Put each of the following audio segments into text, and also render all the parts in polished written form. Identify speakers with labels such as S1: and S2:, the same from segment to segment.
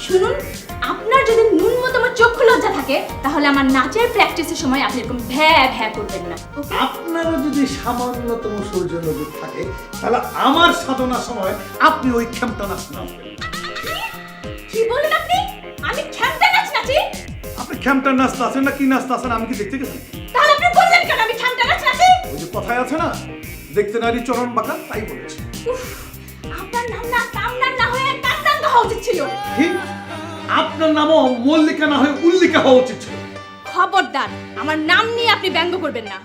S1: শুনুন, আপনার যদি ন্যূনতম চক্ষু লজ্জা থাকে তাহলে আমার নাচের প্র্যাকটিসের সময় আপনি এরকম ভ্যা ভ্যা করবেন না।
S2: আপনারও যদি সামান্যতম সৌজন্যবোধ থাকে তাহলে আমার সাধনার সময় আপনি ওই খেমটা নাচ নাচবেন।
S1: কি বলেন আপনি? আমি খ্যামটা নাচ নাচি?
S2: আপনি খেমটা নাচ নাচেন না কি নাচ নাচেন আমি কি দেখতে গেছি?
S1: তাহলে আপনি বললেন কেন আমি খ্যামটা নাচ নাচি?
S2: ওই যে কথায় আছে না, দেখতে নারী চরণ বাঁকা, তাই বলেছি।
S1: উফ, আপনার নাম না কামনার না হয়ে কান্দাঙ্গা হওয়া উচিত ছিল।
S2: কি? আপনার নামও মল্লিকা না হয়ে উল্লিকা হওয়া উচিত ছিল।
S1: খবরদার, আমার নাম নিয়ে আপনি ব্যঙ্গ করবেন না।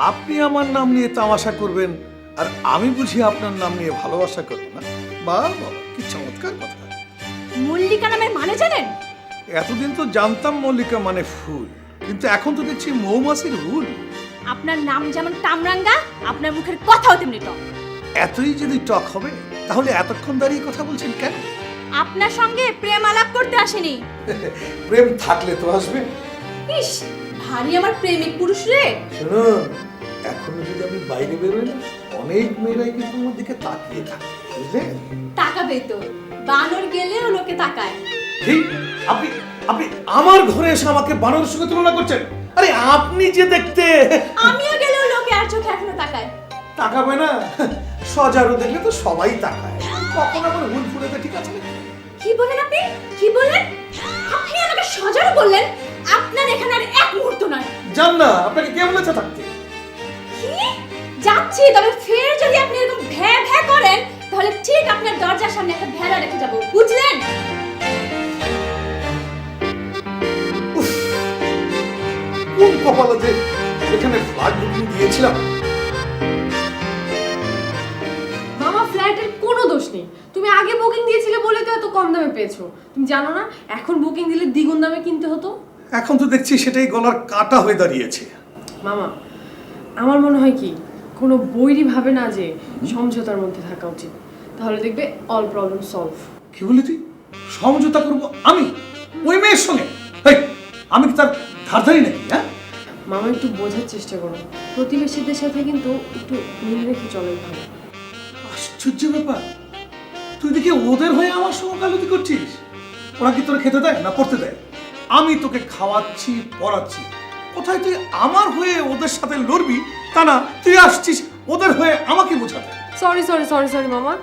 S2: আপনি আমার নাম নিয়ে তামাশা করবেন আর আমি বুঝি আপনার নাম নিয়ে ভালোবাসা করব না? বাহ বাবা, কি চমৎকার কথা।
S1: মল্লিকা নামের মানে জানেন?
S2: এতদিন তো জানতাম মল্লিকা মানে ফুল, কিন্তু এখন তো দেখছি মৌমাছির হুল।
S1: আপনার নাম যেমন কামরাঙ্গা, আপনার মুখের কথাও তেমনি টক।
S2: এতই যদি টক হবে তাহলে এতক্ষণ দাঁড়িয়ে কথা বলছেন কেন?
S1: আপনার সঙ্গে প্রেম আলাপ করতে আসেনি।
S2: প্রেম থাকলে তো আসবে।
S1: ইস, ভারী আমার প্রেমিক পুরুষ রে।
S2: শুনুন, এখনো যদি আমি বাইরে বেরোই না, অনেক মেয়েরাই কিন্তু আমার দিকে তাকিয়ে থাকে, বুঝলেন?
S1: তাকাবে তো, বানর গেলেও লোকে তাকায়।
S2: ঠিক, আপনি আপনি আমার ঘরে এসে আমাকে বানরের সঙ্গে তুলনা করছেন? আরে আপনি যে দেখতে।
S1: আমিও গেলেও লোকে আর চোখে এখনো তাকায়।
S2: তাকাবে না? সজারু দেখলে তো সবাই তাকায়, কখন আবার হুল ফুলেতে, ঠিক আছে?
S1: কি বলেন আপনি? কি বললেন? আপনি আমাকে সজারু বললেন? আপনার এখানে আর এক মুহূর্ত নয়।
S2: জান না, আপনাকে কে বলেছে থাকতে?
S1: কি? যাচ্ছি, তবে ফের যদি আপনি এরকম ভ্যা ভ্যা করেন তাহলে ঠিক আপনার দরজার সামনে একটা ভেড়া রেখে যাব, বুঝলেন?
S2: কোন কপালে যে এখানে ফ্ল্যাট বুকিং দিয়েছিলাম।
S3: মামা, ফ্ল্যাটের কোনো দোষ নেই। তুমি আগে বুকিং দিয়েছিলে বলে তো এত কম দামে পেয়েছো। তুমি জানো না এখন বুকিং দিলে দ্বিগুণ দামে কিনতে হতো?
S2: এখন তো দেখছি সেটাই গলার কাটা হয়ে দাঁড়িয়েছে।
S3: মামা, আমার মনে হয় কি কোনো বৈরী ভাবে না যে সমঝোতার মধ্যে থাকা উচিত, তাহলে দেখবে অল প্রবলেম সলভ।
S2: কি বলি তুই? সমঝোতা করব আমি ওই মেয়ের সঙ্গে? হেই, আমি কি তার ধারধারি নাকি? হ্যাঁ
S3: মামা, একটু বোঝার চেষ্টা করো। প্রতিবেশীদের সাথে কিন্তু একটু মিল রেখে চলে ভালো।
S2: আশ্চর্য ব্যাপার, তুই দেখি ওদের হয়ে আমার সঙ্গে গালতি করছিস। ওরা কি তোরা খেতে দেয় না পড়তে দেয়? আমি তোকে খাওয়াচ্ছি পড়াচ্ছি, কোথায় তুই আমার হয়ে ওদের সাথে লড়বি? তা না, তুই আসছিস ওদের হয়ে আমাকে বোঝাতে।
S3: সরি সরি সরি সরি মামা,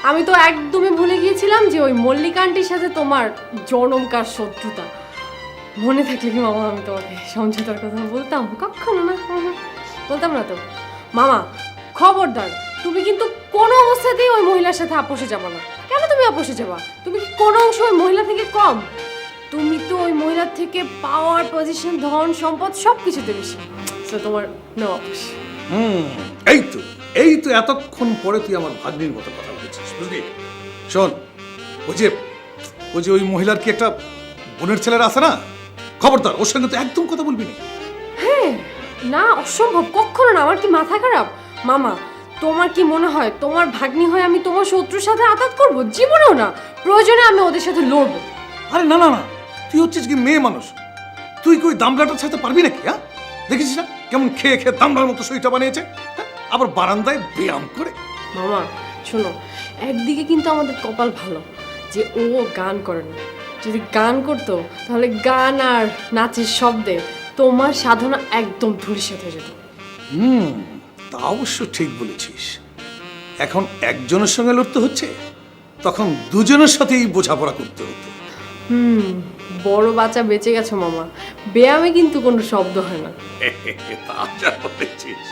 S3: আমি তো একদমই ভুলে গিয়েছিলাম যে ওই মল্লিকা আন্টির সাথে তোমার জনমকার শত্রুতা। মনে থাকলে কি মামা আমি তোমাকে সমঝোতার কথা বলতাম? কখনো না, বলতাম না তো। মামা খবরদার, তুমি কিন্তু কোনো অবস্থাতেই ওই মহিলার সাথে আপোষে যাবে না। কেন তুমি আপোষে যাবা? তুমি কি কোনো অংশ ওই মহিলা থেকে কম? তুমি তো ওই মহিলার থেকে পাওয়ার, পজিশন, ধন সম্পদ সব কিছুতে বেশি। তো তোমার নো আপোষ।
S2: এই তো এতক্ষণ পরে তুই আমার ভাগ্নির মতো কথা বলেছিস, বুঝলি? শোন, ওই যে ওই মহিলার কি একটা বোনের ছেলেরা আছে না, খবরদার ওর সঙ্গে তো একদম কথা বলবি না।
S3: হ্যাঁ, না অসম্ভব, কখনো না। আমার কি মাথা খারাপ? মামা, তোমার কি মনে হয় তোমার ভাগ্নি হয়ে আমি তোমার শত্রুর সাথে আঘাত করব? জীবনেও না। প্রয়োজনে আমি ওদের সাথে লড়বো।
S2: আরে না না না, তুই হচ্ছিস কি মেয়ে মানুষ, তুই কি ওই দামড়াটার সাথে পারবি নাকি? হ্যাঁ, দেখেছিস না কেমন খেয়ে খেয়ে দামড়ার মতো শরীরটা বানিয়েছে, হ্যাঁ? আবার বারান্দায় ব্যায়াম করে।
S3: মামা শোনো, একদিকে কিন্তু আমাদের কপাল ভালো যে ও গান করে না। যদি গান করতো তাহলে গান আর নাচের শব্দে তোমার সাধনা একদম ধূলিসাৎ হয়ে যেত।
S2: তা অবশ্য ঠিক বলেছিস। এখন একজনের সঙ্গে লড়তে হচ্ছে, তখন দুজনের সাথেই বোঝাপড়া করতে হতো।
S3: বড় বাচ্চা বেঁচে গেছো মামা। ব্যায়ামে কিন্তু কোনো শব্দ হয় না।
S2: তা যা বলেছিস।